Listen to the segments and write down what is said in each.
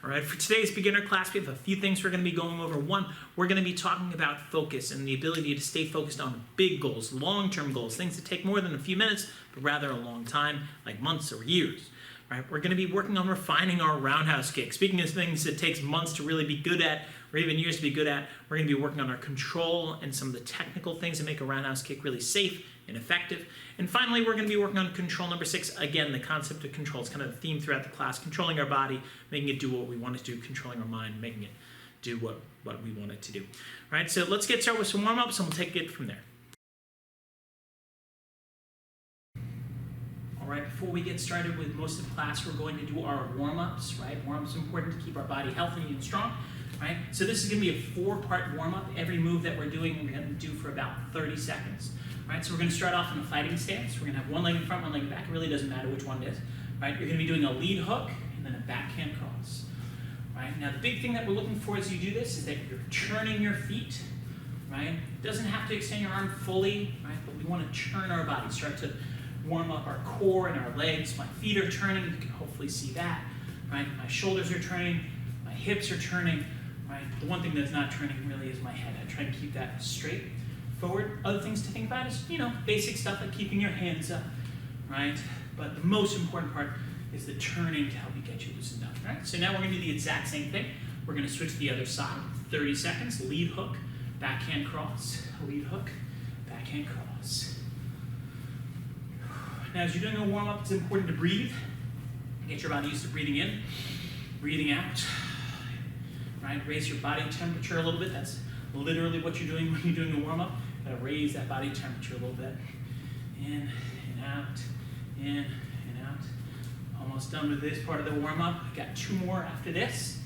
All right, for today's beginner class, we have a few things we're going to be going over. One, we're going to be talking about focus and the ability to stay focused on big goals, long-term goals, things that take more than a few minutes, but rather a long time, like months or years. All right, we're going to be working on refining our roundhouse kick. Speaking of things that takes months to really be good at, or even years to be good at, we're going to be working on our control and some of the technical things that make a roundhouse kick really safe and effective. And finally, we're going to be working on control number 6. Again, the concept of control is kind of the theme throughout the class, controlling our body, making it do what we want it to do, controlling our mind, making it do what we want it to do. All right, so let's get started with some warm-ups and we'll take it from there. All right, before we get started with most of the class, we're going to do our warm-ups, right? Warm-ups are important to keep our body healthy and strong, right? So this is going to be a 4-part warm-up. Every move that we're doing, we're going to do for about 30 seconds. Right, so we're going to start off in a fighting stance. We're going to have one leg in front, one leg in back. It really doesn't matter which one it is. Right, you're going to be doing a lead hook and then a backhand cross. Right, now the big thing that we're looking for as you do this is that you're turning your feet. Right, it doesn't have to extend your arm fully, right, but we want to turn our body, start to warm up our core and our legs. My feet are turning. You can hopefully see that. Right, my shoulders are turning, my hips are turning. Right, the one thing that's not turning really is my head. I try to keep that straight forward. Other things to think about is, basic stuff like keeping your hands up, right? But the most important part is the turning to help you get you loosened up, right? So now we're going to do the exact same thing. We're going to switch to the other side. 30 seconds, lead hook, backhand cross, lead hook, backhand cross. Now as you're doing a warm-up, it's important to breathe. Get your body used to breathing in, breathing out, right? Raise your body temperature a little bit. That's literally what you're doing when you're doing a warm-up. Gotta raise that body temperature a little bit. In and out, in and out. Almost done with this part of the warm-up. I got 2 more after this.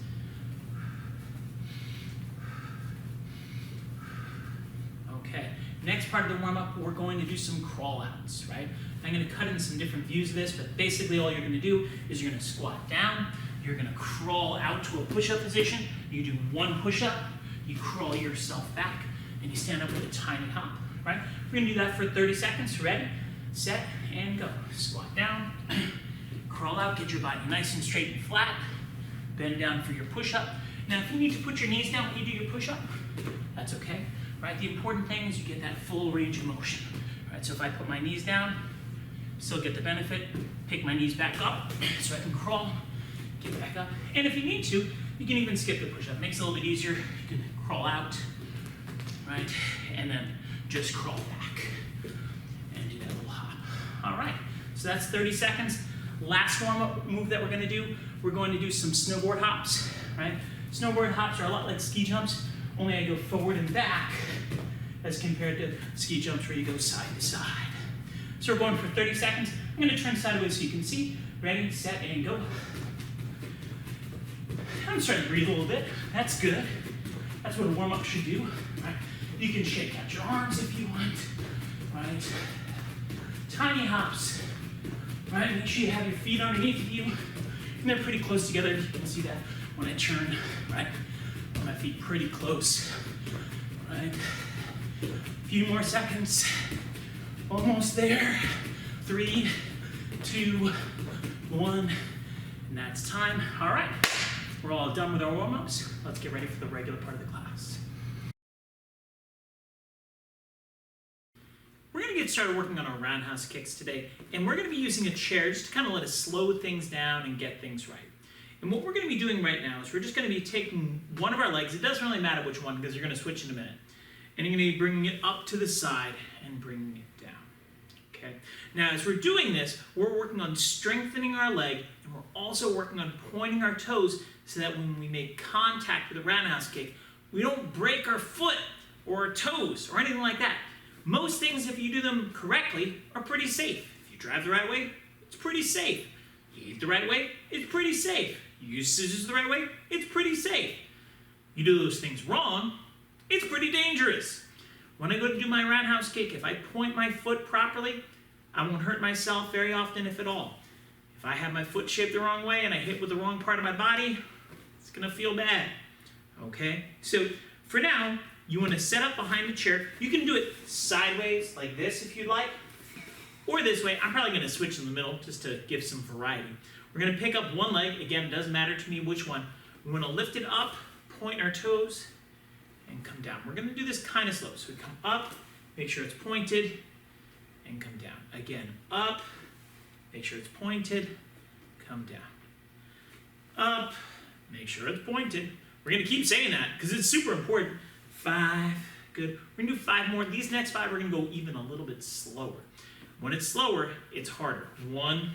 Okay, next part of the warm-up, we're going to do some crawl-outs, right? I'm gonna cut in some different views of this, but basically all you're gonna do is you're gonna squat down, you're gonna crawl out to a push-up position, you do 1 push-up, you crawl yourself back, and you stand up with a tiny hop, right? We're gonna do that for 30 seconds. Ready, set, and go. Squat down, crawl out, get your body nice and straight and flat, bend down for your push-up. Now, if you need to put your knees down when you do your push-up, that's okay, right? The important thing is you get that full range of motion, right? So if I put my knees down, still get the benefit, pick my knees back up so I can crawl, get back up. And if you need to, you can even skip the push-up. Makes it a little bit easier. You can crawl out, right? And then just crawl back and do that little hop. All right, so that's 30 seconds. Last warm-up move that we're gonna do, we're going to do some snowboard hops, right? Snowboard hops are a lot like ski jumps, only I go forward and back as compared to ski jumps where you go side to side. So we're going for 30 seconds. I'm gonna turn sideways so you can see. Ready, set, and go. I'm starting to breathe a little bit. That's good. That's what a warm-up should do. Right? You can shake out your arms if you want. Right? Tiny hops. Right? Make sure you have your feet underneath of you. And they're pretty close together. You can see that when I turn. Right? My feet pretty close. Right? A few more seconds. Almost there. 3, 2, 1. And that's time. All right. We're all done with our warm-ups. Let's get ready for the regular part of the class. We're going to get started working on our roundhouse kicks today, and we're going to be using a chair just to kind of let us slow things down and get things right. And what we're going to be doing right now is we're just going to be taking one of our legs, it doesn't really matter which one because you're going to switch in a minute, and you're going to be bringing it up to the side and bringing it down. Okay. Now, as we're doing this, we're working on strengthening our leg, and we're also working on pointing our toes so that when we make contact with a roundhouse kick, we don't break our foot or our toes or anything like that. Most things, if you do them correctly, are pretty safe. If you drive the right way, it's pretty safe. You eat the right way, it's pretty safe. You use scissors the right way, it's pretty safe. You do those things wrong, it's pretty dangerous. When I go to do my roundhouse kick, if I point my foot properly, I won't hurt myself very often, if at all. If I have my foot shaped the wrong way and I hit with the wrong part of my body, it's gonna feel bad, okay? So for now, you wanna set up behind the chair. You can do it sideways like this if you'd like, or this way. I'm probably gonna switch in the middle just to give some variety. We're gonna pick up one leg. Again, it doesn't matter to me which one. We want to lift it up, point our toes, and come down. We're going to do this kind of slow. So we come up, make sure it's pointed, and come down. Again, up, make sure it's pointed, come down. Up, make sure it's pointed. We're going to keep saying that because it's super important. 5, good. We're going to do 5 more. These next 5, we're going to go even a little bit slower. When it's slower, it's harder. 1,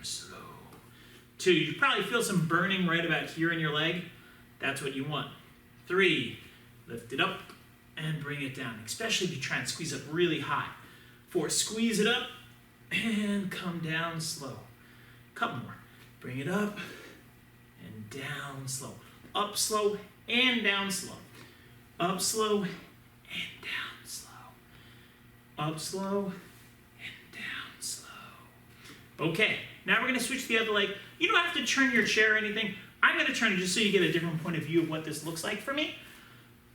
slow. 2, you probably feel some burning right about here in your leg. That's what you want. 3, lift it up and bring it down, especially if you try and squeeze up really high. 4, squeeze it up and come down slow. Couple more. Bring it up and down slow. Up slow and down slow. Up slow and down slow. Up slow and down slow. Okay, now we're going to switch the other leg. You don't have to turn your chair or anything. I'm going to turn it just so you get a different point of view of what this looks like for me.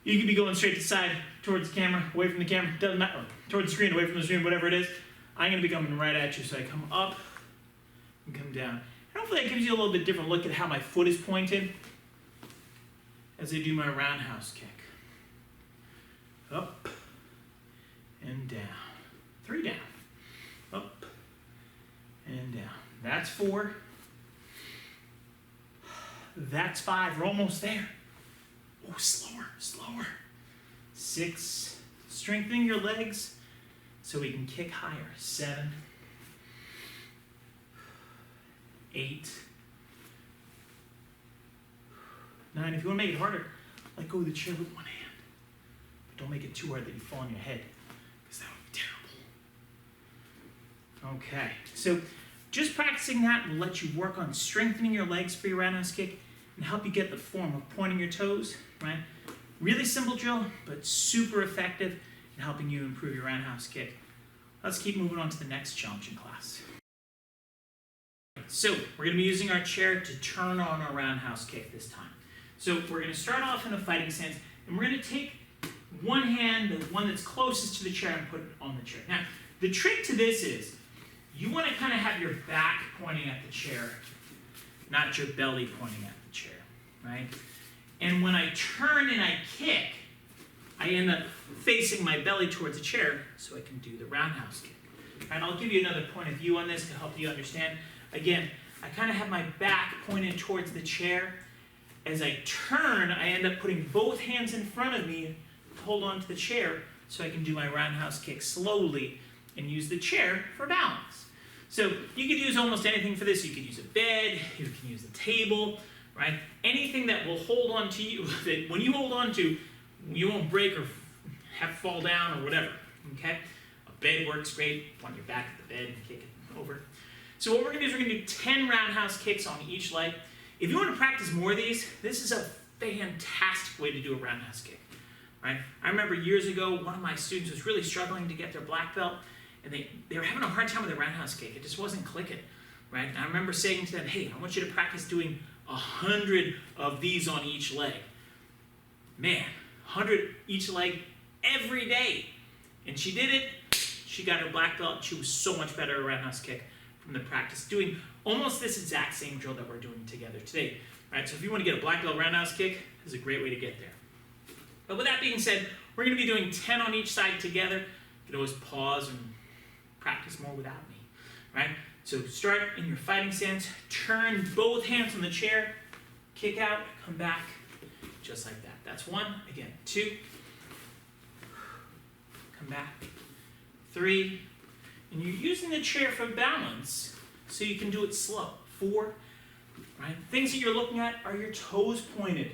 You could be going straight to the side, towards the camera, away from the camera, doesn't matter, towards the screen, away from the screen, whatever it is. I'm going to be coming right at you, so I come up and come down. And hopefully that gives you a little bit different look at how my foot is pointed as I do my roundhouse kick. Up and down. 3 down. Up and down. That's 4. That's 5. We're almost there. Oh, slower, slower. 6. Strengthening your legs so we can kick higher. 7. 8. 9. If you want to make it harder, let go of the chair with one hand. But don't make it too hard that you fall on your head, because that would be terrible. Okay, so just practicing that will let you work on strengthening your legs for your roundhouse kick and help you get the form of pointing your toes, right? Really simple drill, but super effective in helping you improve your roundhouse kick. Let's keep moving on to the next challenge in class. So we're going to be using our chair to turn on our roundhouse kick this time. So we're going to start off in a fighting stance, and we're going to take one hand, the one that's closest to the chair, and put it on the chair. Now, the trick to this is you want to kind of have your back pointing at the chair, not your belly pointing at the chair, right? And when I turn and I kick, I end up facing my belly towards the chair so I can do the roundhouse kick. And I'll give you another point of view on this to help you understand. Again, I kind of have my back pointed towards the chair. As I turn, I end up putting both hands in front of me to hold on to the chair so I can do my roundhouse kick slowly and use the chair for balance. So you could use almost anything for this. You could use a bed, you can use the table, right? Anything that will hold on to you, that when you hold on to, you won't break or have to fall down or whatever, okay? A bed works great on your back of the bed and kick it over. So what we're gonna do is we're gonna do 10 roundhouse kicks on each leg. If you want to practice more of these, this is a fantastic way to do a roundhouse kick, right? I remember years ago, one of my students was really struggling to get their black belt, and they were having a hard time with the roundhouse kick. It just wasn't clicking, right? And I remember saying to them, hey, I want you to practice doing 100 of these on each leg. Man, 100 each leg every day. And she did it. She got her black belt. She was so much better at a roundhouse kick from the practice, doing almost this exact same drill that we're doing together today. Right, so if you want to get a black belt roundhouse kick, this is a great way to get there. But with that being said, we're going to be doing 10 on each side together. You can always pause and practice more without me. Right? So start in your fighting stance, turn both hands on the chair, kick out, come back, just like that. That's 1. Again, 2. Come back. 3. And you're using the chair for balance, so you can do it slow. 4, right? Things that you're looking at are your toes pointed,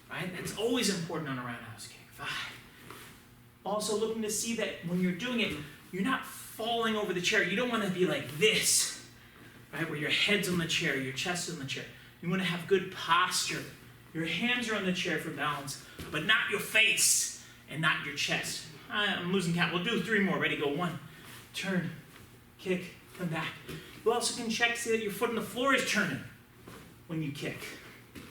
right? That's always important on a roundhouse kick. 5. Also looking to see that when you're doing it, you're not falling over the chair. You don't want to be like this, right? Where your head's on the chair, your chest is on the chair. You want to have good posture. Your hands are on the chair for balance, but not your face and not your chest. I'm losing count. We'll do 3 more. Ready, go. 1. Turn, kick, come back. You also can check to see that your foot on the floor is turning when you kick. You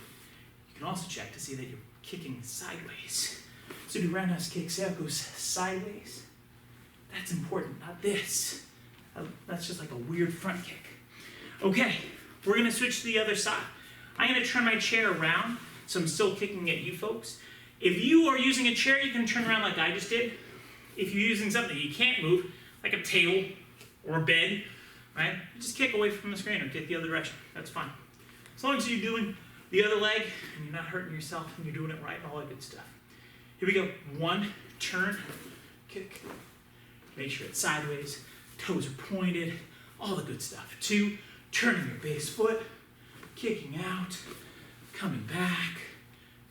can also check to see that you're kicking sideways. So do roundhouse kicks. See how it goes sideways? That's important, not this. That's just like a weird front kick. Okay, we're gonna switch to the other side. I'm gonna turn my chair around, so I'm still kicking at you folks. If you are using a chair, you can turn around like I just did. If you're using something you can't move, like a table or a bed, right? Just kick away from the screen or kick the other direction. That's fine. As long as you're doing the other leg and you're not hurting yourself and you're doing it right and all that good stuff. Here we go. 1, turn, kick. Make sure it's sideways, toes are pointed, all the good stuff. 2, turning your base foot, kicking out, coming back.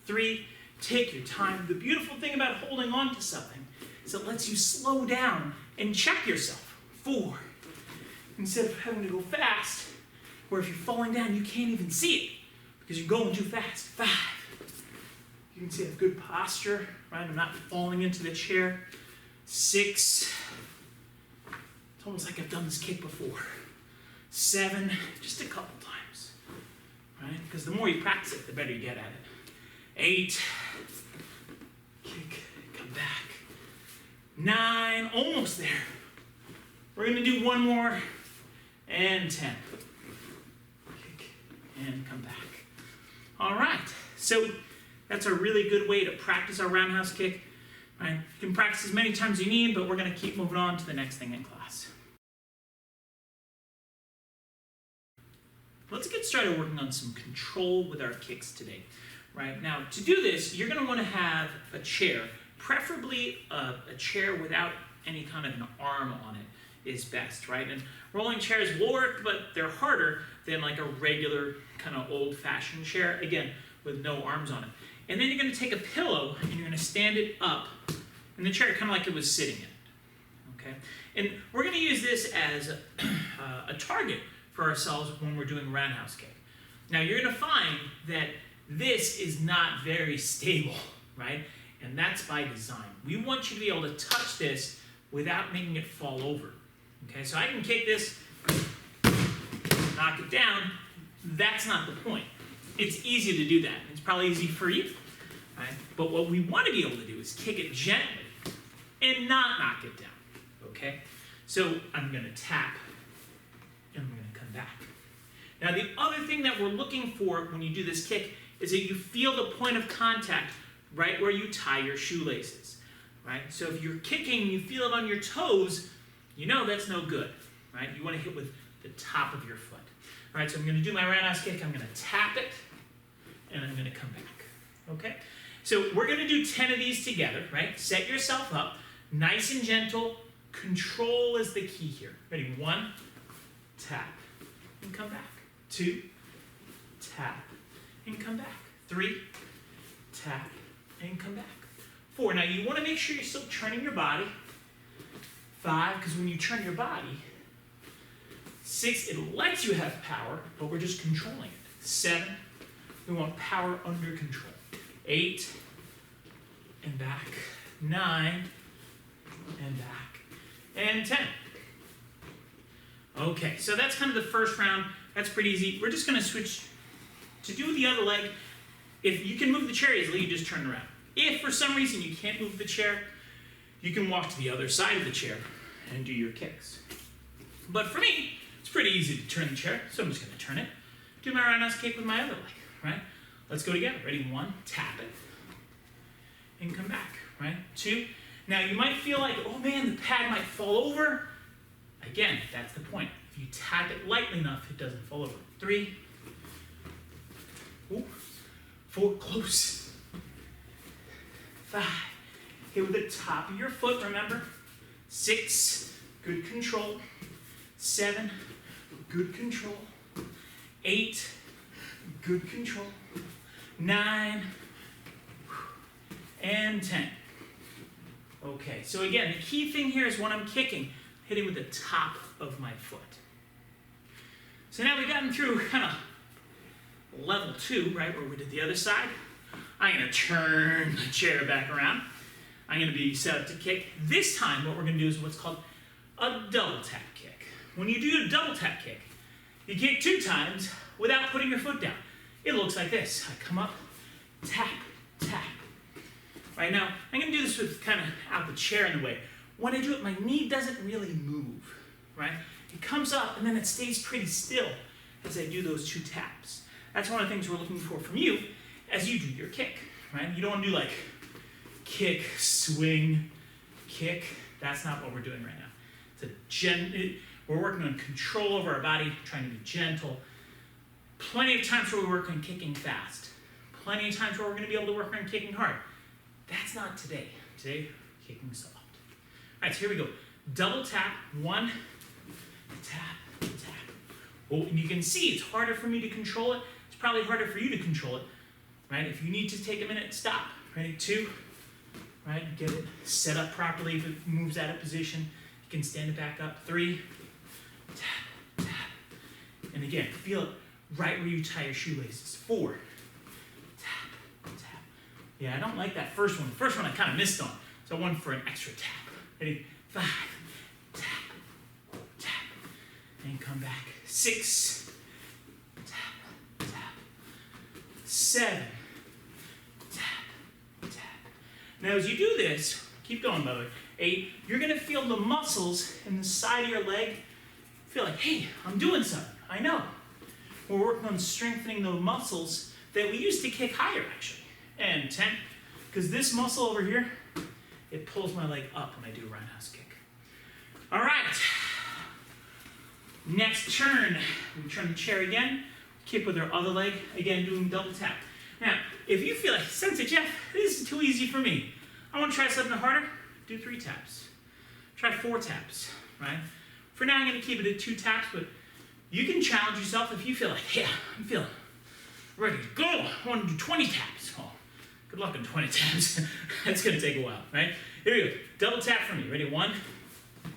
3, take your time. The beautiful thing about holding on to something is it lets you slow down and check yourself. 4, instead of having to go fast, where if you're falling down, you can't even see it because you're going too fast. 5, you can see I have good posture, right? I'm not falling into the chair. 6, it's almost like I've done this kick before. 7, just a couple times, right? Because the more you practice it, the better you get at it. 8, kick, come back. 9, almost there. We're gonna do one more, and 10. Kick, and come back. All right, so that's a really good way to practice our roundhouse kick. Right? You can practice as many times as you need, but we're gonna keep moving on to the next thing in class. Let's get started working on some control with our kicks today. Right? Now, to do this, you're gonna wanna have a chair, preferably a chair without any kind of an arm on it is best, right? And rolling chairs will work, but they're harder than like a regular kind of old-fashioned chair, again, with no arms on it. And then you're gonna take a pillow and you're gonna stand it up in the chair, kind of like it was sitting in it, okay? And we're gonna use this as a target for ourselves when we're doing roundhouse kick. Now you're gonna find that this is not very stable, right? And that's by design. We want you to be able to touch this without making it fall over. Okay, so I can kick this, knock it down. That's not the point. It's easy to do that. It's probably easy for you, right? But what we want to be able to do is kick it gently and not knock it down, okay? So I'm gonna tap and I'm gonna come back. Now the other thing that we're looking for when you do this kick is that you feel the point of contact right where you tie your shoelaces, right? So if you're kicking and you feel it on your toes, you know that's no good, right? You want to hit with the top of your foot. All right, so I'm going to do my roundhouse kick. I'm going to tap it, and I'm going to come back, okay? So we're going to do 10 of these together, right? Set yourself up, nice and gentle. Control is the key here. Ready? 1, tap, and come back. 2, tap, and come back. 3, tap, and come back. 4, now you want to make sure you're still turning your body. 5, because when you turn your body. 6, it lets you have power, but we're just controlling it. 7, we want power under control. 8, and back. 9, and back. And 10. Okay, so that's kind of the first round. That's pretty easy. We're just gonna switch to do the other leg. If you can move the chair easily, you just turn around. If for some reason you can't move the chair, you can walk to the other side of the chair and do your kicks. But for me, it's pretty easy to turn the chair, so I'm just gonna turn it. Do my roundhouse kick with my other leg, right? Let's go together. Ready? 1, tap it, and come back, right? 2, now you might feel like, oh man, the pad might fall over. Again, that's the point. If you tap it lightly enough, it doesn't fall over. 3, 4, close. 5, hit with the top of your foot, remember? 6, good control. 7, good control. 8, good control. 9, and 10. Okay, so again, the key thing here is when I'm kicking, hitting with the top of my foot. So now we've gotten through kind of level 2, right, where we did the other side. I'm going to turn the chair back around. I'm going to be set up to kick. This time, what we're going to do is what's called a double tap kick. When you do a double tap kick, you kick 2 times without putting your foot down. It looks like this. I come up, tap, tap. Right now, I'm going to do this with kind of out the chair in the way. When I do it, my knee doesn't really move, right? It comes up and then it stays pretty still. as I do those 2 taps. That's one of the things we're looking for from you as you do your kick, right? You don't want to do like kick, swing, kick. That's not what we're doing right now. We're working on control over our body, trying to be gentle. Plenty of times where we work on kicking fast. Plenty of times where we're going to be able to work on kicking hard. That's not today. Today, kicking soft. All right, so here we go. Double tap, 1, tap, tap. Oh, and you can see it's harder for me to control it. It's probably harder for you to control it, right? If you need to take a minute, stop. Ready? 2, right? Get it set up properly. If it moves out of position, you can stand it back up. 3, tap, tap. And again, feel it right where you tie your shoelaces. 4, tap, tap. Yeah, I don't like that first one. The first one I kind of missed on, so I went for an extra tap. Ready? 5, tap, tap. And come back. 6, tap, tap. 7, tap, tap. Now as you do this, keep going by the way, 8, you're going to feel the muscles in the side of your leg feel like, hey, I'm doing something. I know. We're working on strengthening those muscles that we use to kick higher, actually. And 10, because this muscle over here, it pulls my leg up when I do a roundhouse kick. All right. Next turn. We turn the chair again. Kick with our other leg. Again, doing double tap. Now, if you feel like, Sensei Jeff, this is too easy for me. I want to try something harder. Do 3 taps. Try 4 taps, right? For now, I'm going to keep it at 2 taps, but you can challenge yourself if you feel like, yeah, I'm feeling ready to go. I want to do 20 taps. Oh, good luck on 20 taps. That's going to take a while, right? Here we go. Double tap for me. Ready? 1.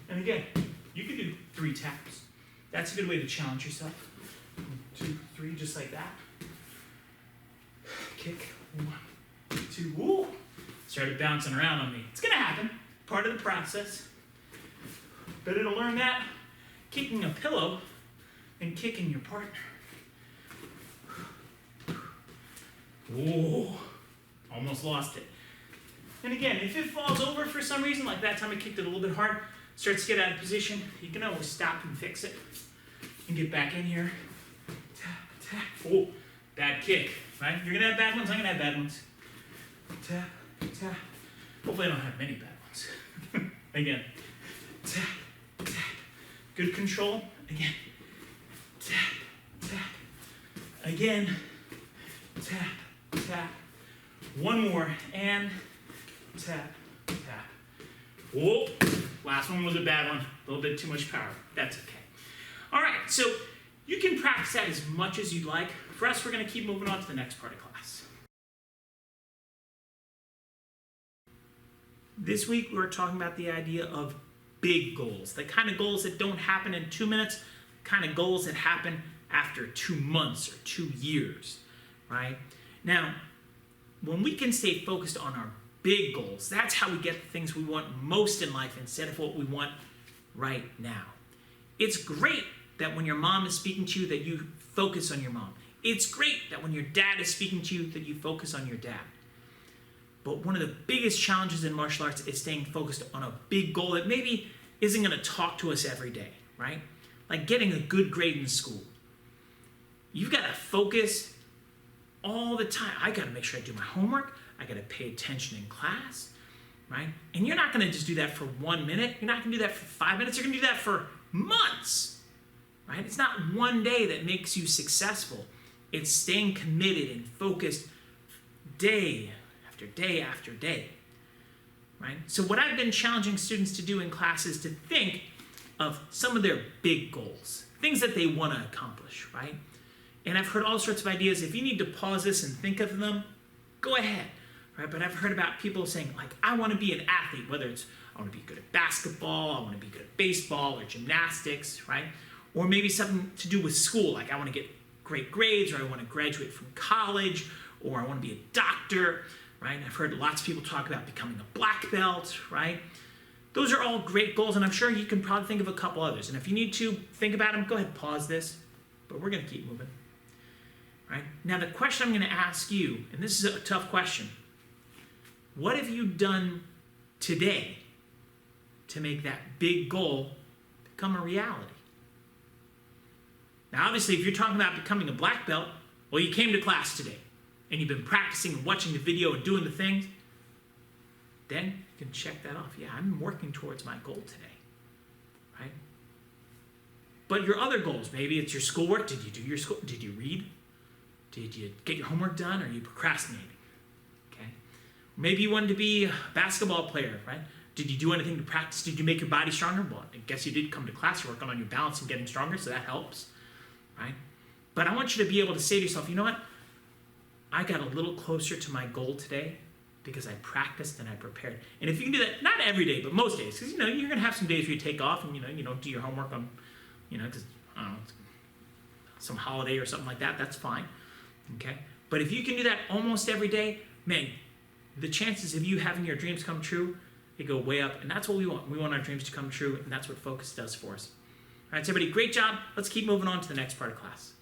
And again, you can do 3 taps. That's a good way to challenge yourself. 2, 3, just like that. Kick. 1, 2. Woo! Started bouncing around on me. It's going to happen. Part of the process. Better to learn that kicking a pillow than kicking your partner. Whoa! Almost lost it. And again, if it falls over for some reason, like that time I kicked it a little bit hard, starts to get out of position, you can always stop and fix it. And get back in here. Tap, tap. Oh, bad kick, right? You're gonna have bad ones, I'm gonna have bad ones. Tap, tap. Hopefully I don't have many bad ones. Again. Tap, tap. Good control. Again. Tap, tap. Again. Tap, tap. One more, and tap, tap. Whoa, last one was a bad one. A little bit too much power. That's okay. All right, so you can practice that as much as you'd like. For us, we're going to keep moving on to the next part of class. This week, we're talking about the idea of big goals, the kind of goals that don't happen in 2 minutes, kind of goals that happen after 2 months or 2 years, right? Now, when we can stay focused on our big goals, that's how we get the things we want most in life instead of what we want right now. It's great that when your mom is speaking to you that you focus on your mom. It's great that when your dad is speaking to you that you focus on your dad. But one of the biggest challenges in martial arts is staying focused on a big goal that maybe isn't going to talk to us every day, right? Like getting a good grade in school. You've got to focus all the time. I got to make sure I do my homework. I got to pay attention in class, right? And you're not going to just do that for 1 minute. You're not going to do that for 5 minutes. You're going to do that for months, right? It's not one day that makes you successful. It's staying committed and focused day after day after day, right? So what I've been challenging students to do in class is to think of some of their big goals, things that they want to accomplish, right? And I've heard all sorts of ideas. If you need to pause this and think of them, go ahead, right? But I've heard about people saying, like, I want to be an athlete, whether it's I want to be good at basketball, I want to be good at baseball or gymnastics, right? Or maybe something to do with school, like I want to get great grades, or I want to graduate from college, or I want to be a doctor, right? I've heard lots of people talk about becoming a black belt, right? Those are all great goals, and I'm sure you can probably think of a couple others. And if you need to think about them, go ahead, pause this, but we're going to keep moving. Right? Now the question I'm going to ask you, and this is a tough question, what have you done today to make that big goal become a reality? Now, obviously, if you're talking about becoming a black belt, well, you came to class today, and you've been practicing and watching the video and doing the things, then you can check that off. Yeah, I'm working towards my goal today, right? But your other goals, maybe it's your schoolwork. Did you do your school? Did you read? Did you get your homework done, or are you procrastinating? Okay. Maybe you wanted to be a basketball player, right? Did you do anything to practice? Did you make your body stronger? Well, I guess you did come to class, you're working on your balance and getting stronger, so that helps, right? But I want you to be able to say to yourself, you know what? I got a little closer to my goal today because I practiced and I prepared. And if you can do that, not every day, but most days, because you're going to have some days where you take off and you don't do your homework on, because I don't know, some holiday or something like that, that's fine. Okay? But if you can do that almost every day, man, the chances of you having your dreams come true, they go way up, and that's what we want. We want our dreams to come true, and that's what focus does for us. All right, so everybody, great job. Let's keep moving on to the next part of class.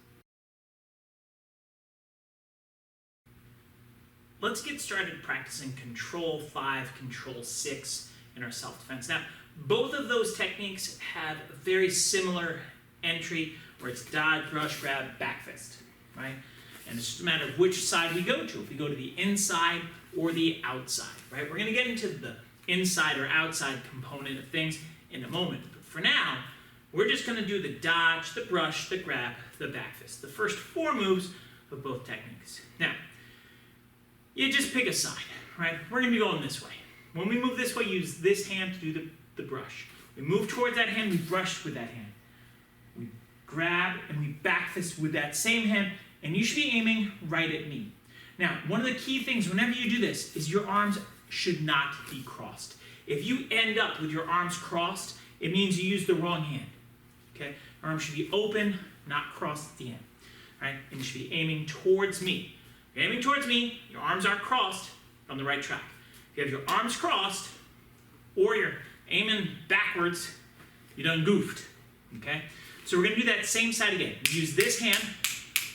Let's get started practicing Control 5, Control 6 in our self-defense. Now, both of those techniques have a very similar entry where it's dodge, brush, grab, back fist, right? And it's just a matter of which side we go to. If we go to the inside or the outside, right? We're going to get into the inside or outside component of things in a moment. But for now, we're just going to do the dodge, the brush, the grab, the back fist. The first 4 moves of both techniques. Now, you just pick a side, right? We're going to be going this way. When we move this way, use this hand to do the brush. We move towards that hand, we brush with that hand. We grab and we back fist with that same hand, and you should be aiming right at me. Now, one of the key things whenever you do this is your arms should not be crossed. If you end up with your arms crossed, it means you used the wrong hand. Okay? Your arms should be open, not crossed at the end. Right? And you should be aiming towards me. If you're aiming towards me, your arms aren't crossed, you're on the right track. If you have your arms crossed, or you're aiming backwards, you done goofed. Okay? So we're going to do that same side again. Use this hand.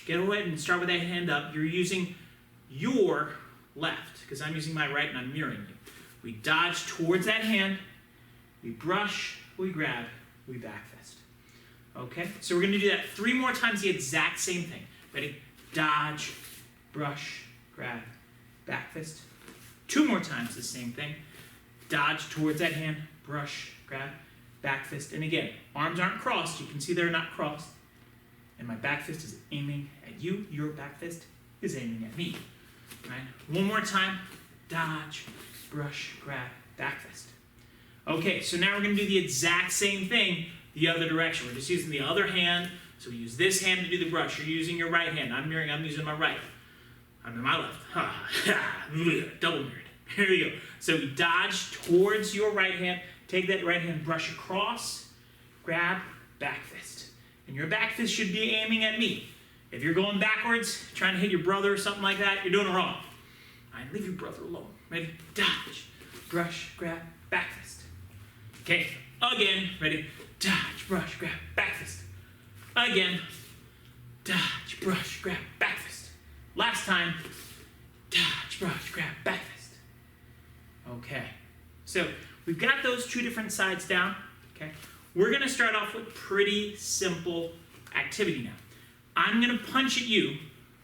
Get ahead and start with that hand up. You're using your left, because I'm using my right and I'm mirroring you. We dodge towards that hand. We brush, we grab, we back fist. Okay? So we're going to do that 3 more times, the exact same thing. Ready? Dodge, brush, grab, back fist. 2 more times the same thing. Dodge towards that hand, brush, grab, back fist. And again, arms aren't crossed. You can see they're not crossed. And my back fist is aiming at you. Your back fist is aiming at me. Right? 1 more time. Dodge, brush, grab, back fist. Okay, so now we're going to do the exact same thing the other direction. We're just using the other hand. So we use this hand to do the brush. You're using your right hand. I'm using my right. I'm in my left. Double mirrored. Here we go. So we dodge towards your right hand. Take that right hand, brush across, grab, back fist. And your back fist should be aiming at me. If you're going backwards, trying to hit your brother or something like that, you're doing it wrong. All right, leave your brother alone. Ready? Dodge, brush, grab, back fist. Okay, again, ready? Dodge, brush, grab, back fist. Again, dodge, brush, grab, back fist. Last time, dodge, brush, grab, back fist. Okay, so we've got those 2 different sides down. Okay, we're going to start off with pretty simple activity now. I'm going to punch at you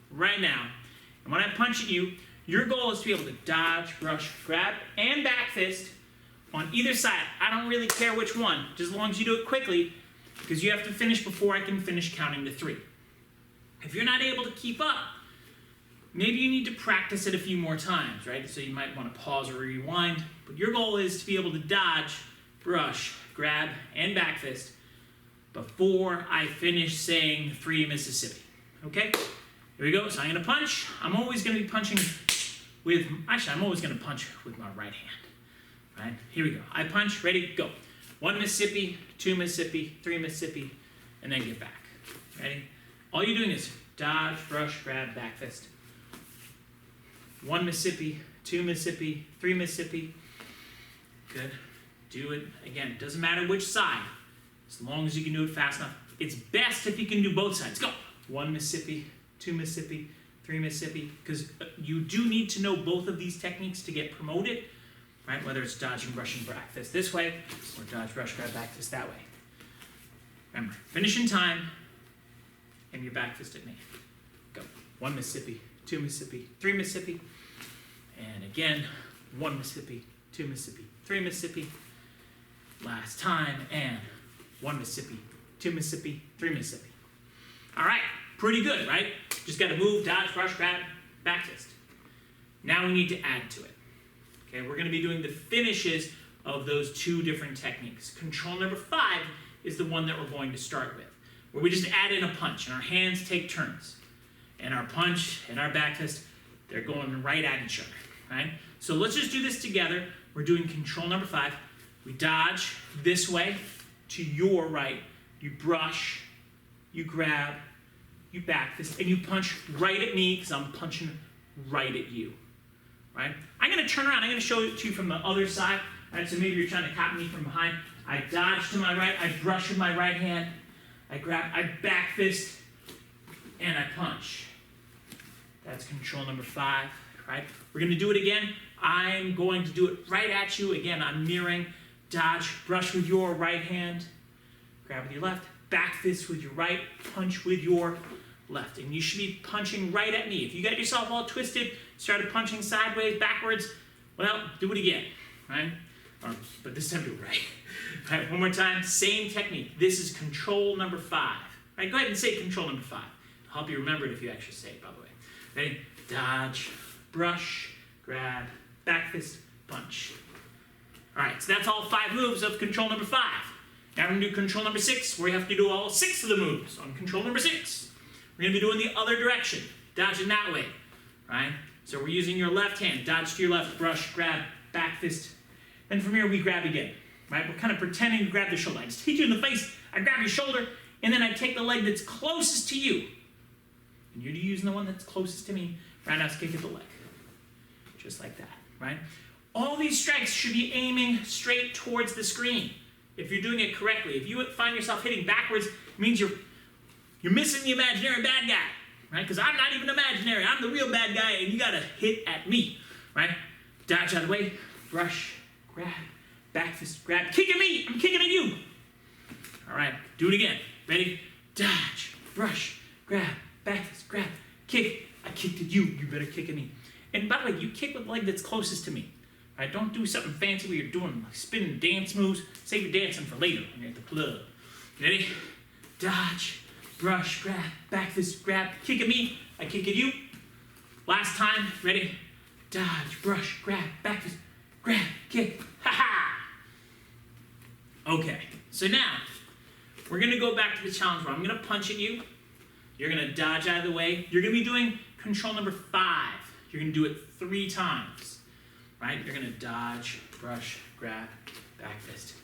right now, and when I punch at you, your goal is to be able to dodge, brush, grab, and back fist on either side. I don't really care which one, just as long as you do it quickly, because you have to finish before I can finish counting to 3. If you're not able to keep up, maybe you need to practice it a few more times, right? So you might want to pause or rewind, but your goal is to be able to dodge, brush, grab, and back fist before I finish saying 3 Mississippi. Okay? Here we go. So I'm going to punch. I'm always going to be punching with, actually, I'm always going to punch with my right hand. Right? Here we go. I punch. Ready? Go. 1 Mississippi, 2 Mississippi, 3 Mississippi, and then get back. Ready? All you're doing is dodge, brush, grab, back fist. 1 Mississippi, 2 Mississippi, 3 Mississippi. Good. Do it. Again, it doesn't matter which side, as long as you can do it fast enough. It's best if you can do both sides. Go. 1 Mississippi, 2 Mississippi, 3 Mississippi, because you do need to know both of these techniques to get promoted, right? Whether it's dodging, brushing, back fist this way, or dodge, brush, grab, back fist that way. Remember, finish in time, and your back fist at me. Go. 1 Mississippi, 2 Mississippi, 3 Mississippi. And again, 1 Mississippi, 2 Mississippi, 3 Mississippi. Last time, and 1 Mississippi, 2 Mississippi, 3 Mississippi. All right, pretty good, right? Just got to move, dodge, brush, grab, back fist. Now we need to add to it. Okay, we're going to be doing the finishes of those 2 different techniques. Control number 5 is the one that we're going to start with, where we just add in a punch, and our hands take turns. And our punch and our back fist, they're going right at each other, right? So let's just do this together. We're doing control number 5. We dodge this way to your right. You brush, you grab, you back fist, and you punch right at me because I'm punching right at you, right? I'm going to turn around. I'm going to show it to you from the other side. Right, so maybe you're trying to copy me from behind. I dodge to my right. I brush with my right hand. I grab, I back fist, and I punch. That's control number 5, right? We're going to do it again. I'm going to do it right at you. Again, I'm mirroring. Dodge, brush with your right hand. Grab with your left. Back fist with your right. Punch with your left. And you should be punching right at me. If you got yourself all twisted, started punching sideways, backwards, well, do it again, right? But this time do it right. All right, one more time. Same technique. This is control number 5. Right, go ahead and say control number 5. I'll help you remember it if you actually say it, by the way. Ready? Dodge, brush, grab, back fist, punch. All right, so that's all 5 moves of control number 5. Now we're going to do control number 6, where you have to do all 6 of the moves on control number 6. We're going to be doing the other direction, dodging that way, right? So we're using your left hand, dodge to your left, brush, grab, back fist. And from here, we grab again, right? We're kind of pretending to grab the shoulder. I just hit you in the face, I grab your shoulder, and then I take the leg that's closest to you. And you're using the one that's closest to me. Roundhouse kick at the leg. Just like that, right? All these strikes should be aiming straight towards the screen if you're doing it correctly. If you find yourself hitting backwards, it means you're missing the imaginary bad guy, right? Because I'm not even imaginary. I'm the real bad guy, and you got to hit at me, right? Dodge out of the way, brush, grab, back fist, grab, kick at me. I'm kicking at you. All right, do it again. Ready? Dodge, brush, grab, back fist, grab, kick. I kicked at you. You better kick at me. And by the way, you kick with the leg that's closest to me. Right? Don't do something fancy where you're doing like spinning dance moves. Save your dancing for later when you're at the club. Ready? Dodge, brush, grab, back fist, grab, kick at me. I kick at you. Last time. Ready? Dodge, brush, grab, back fist, grab, kick. Ha ha! Okay, so now we're going to go back to the challenge where I'm going to punch at you. You're going to dodge out of the way. You're going to be doing control number 5. You're going to do it 3 times. Right? You're going to dodge, brush, grab, back fist,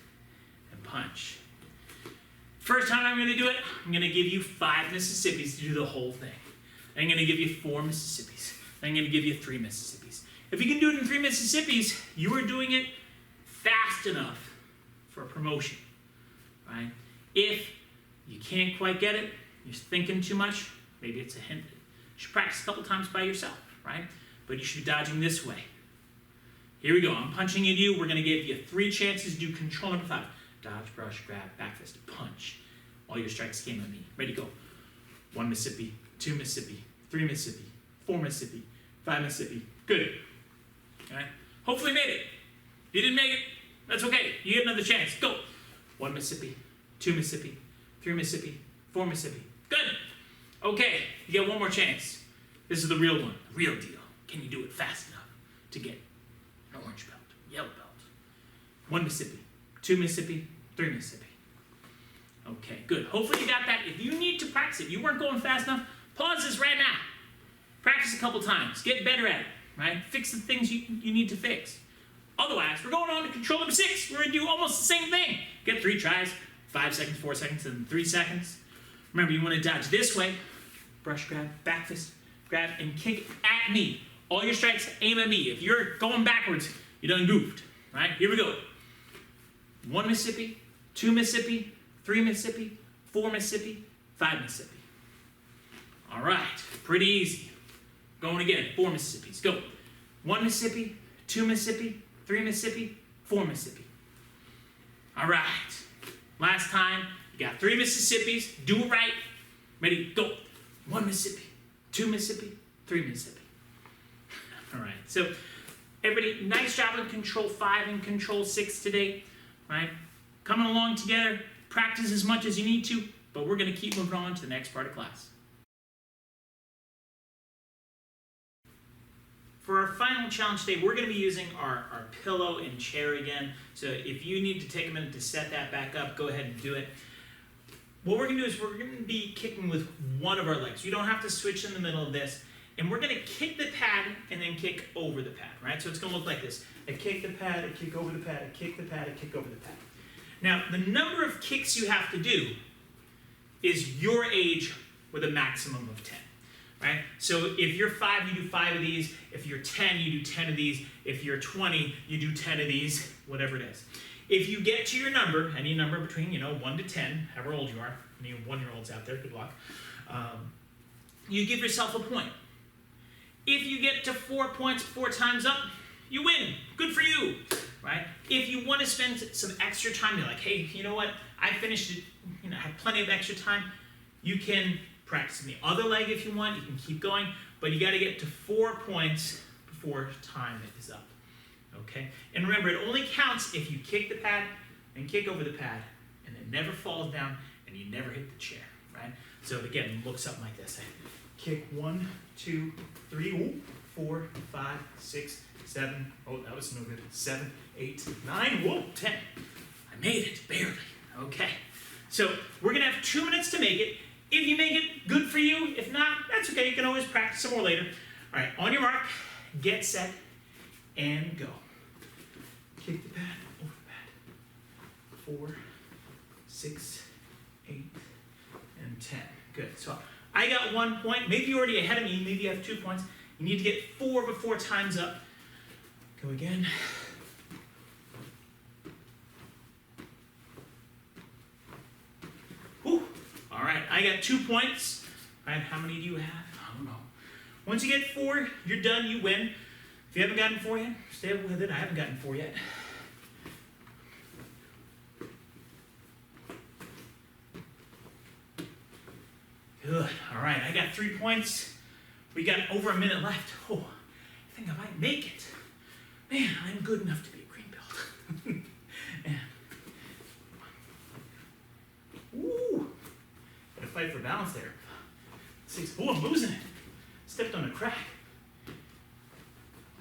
and punch. First time I'm going to do it, I'm going to give you 5 Mississippis to do the whole thing. I'm going to give you 4 Mississippis. I'm going to give you 3 Mississippis. If you can do it in 3 Mississippis, you are doing it fast enough for a promotion. Right? If you can't quite get it, you're thinking too much, maybe it's a hint. You should practice a couple times by yourself, right? But you should be dodging this way. Here we go. I'm punching at you. We're going to give you 3 chances to do control number 5. Dodge, brush, grab, back fist, punch. All your strikes came at me. Ready, go. 1 Mississippi, 2 Mississippi, 3 Mississippi, 4 Mississippi, 5 Mississippi. Good. All right. Hopefully made it. If you didn't make it, that's okay. You get another chance. Go. 1 Mississippi, 2 Mississippi, 3 Mississippi, 4 Mississippi. Good. Okay. You get one more chance. This is the real one. The real deal. Can you do it fast enough to get an orange belt, yellow belt? 1 Mississippi, 2 Mississippi, 3 Mississippi. Okay, good. Hopefully you got that. If you need to practice it, you weren't going fast enough, pause this right now. Practice a couple times. Get better at it, right? Fix the things you need to fix. Otherwise, we're going on to control number 6. We're going to do almost the same thing. Get 3 tries, 5 seconds, 4 seconds, and 3 seconds. Remember, you want to dodge this way. Brush, grab, back fist, grab, and kick at me. All your strikes aim at me. If you're going backwards, you done goofed. Right? Here we go. 1 Mississippi, 2 Mississippi, 3 Mississippi, 4 Mississippi, 5 Mississippi. All right. Pretty easy. Going again. 4 Mississippis. Go. 1 Mississippi, 2 Mississippi, 3 Mississippi, 4 Mississippi. All right. Last time, you got 3 Mississippis. Do it right. Ready, go. 1 Mississippi, 2 Mississippi, 3 Mississippi. All right, so everybody, nice job in Control 5 and Control 6 today, right? Coming along together, practice as much as you need to, but we're gonna keep moving on to the next part of class. For our final challenge today, we're going to be using our pillow and chair again. So if you need to take a minute to set that back up, go ahead and do it. What we're going to do is we're going to be kicking with one of our legs. You don't have to switch in the middle of this. And we're going to kick the pad and then kick over the pad, right? So it's going to look like this. I kick the pad, I kick over the pad, I kick the pad, I kick over the pad. Now, the number of kicks you have to do is your age with a maximum of 10. Right? So if you're 5, you do 5 of these. If you're 10, you do 10 of these. If you're 20, you do 10 of these, whatever it is. If you get to your number, any number between 1 to 10, however old you are, any 1-year-olds out there, good luck, you give yourself a point. If you get to 4 points 4 times up, you win. Good for you, right? If you want to spend some extra time, you're like, hey, you know what? I finished it, I have plenty of extra time. You can practice in the other leg if you want. You can keep going, but you got to get to 4 points before time is up. Okay? And remember, it only counts if you kick the pad and kick over the pad, and it never falls down, and you never hit the chair, right? So again, look something like this. Kick 1, 2, 3, 4, 5, 6, 7. Oh, that was no good. 7, 8, 9. Whoa, 10. I made it, barely. Okay. So we're gonna have 2 minutes to make it. If you make it, good for you. If not, that's okay. You can always practice some more later. All right, on your mark, get set, and go. Kick the pad, over the pad. 4, 6, 8, and 10. Good. So I got 1 point. Maybe you're already ahead of me. Maybe you have 2 points. You need to get 4 before time's up. Go again. Whew. All right, I got 2 points. All right, how many do you have? I don't know. Once you get 4, you're done, you win. If you haven't gotten 4 yet, stay with it. I haven't gotten 4 yet. Good, all right, I got 3 points. We got over a minute left. Oh, I think I might make it. Man, I'm good enough to be a green belt. And, ooh. Gotta fight for balance there. 6. Oh, I'm losing it. Stepped on a crack.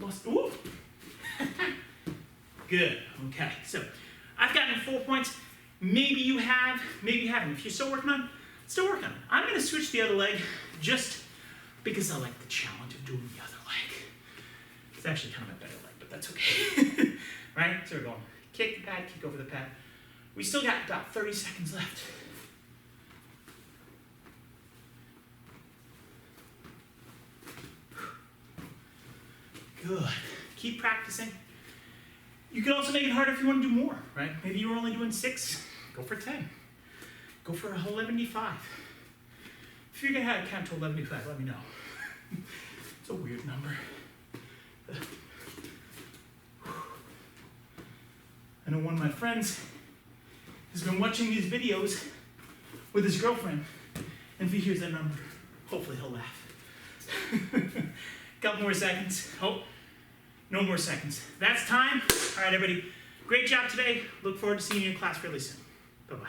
Lost. Ooh. Good. Okay. So I've gotten 4 points. Maybe you have. Maybe you haven't. If you're still working on it, still working on it. I'm going to switch the other leg just because I like the challenge of doing the other leg. It's actually kind of a better leg, but that's okay. Right? So we're going kick the pad, kick over the pad. We still got about 30 seconds left. Good. Keep practicing. You can also make it harder if you want to do more, right? Maybe you were only doing 6, go for 10. Go for 11.5. If you're gonna count to 11.5, let me know. It's a weird number. I know one of my friends has been watching these videos with his girlfriend, and if he hears that number, hopefully he'll laugh. Couple more seconds. Oh, no more seconds. That's time. All right, everybody. Great job today. Look forward to seeing you in class really soon. Bye-bye.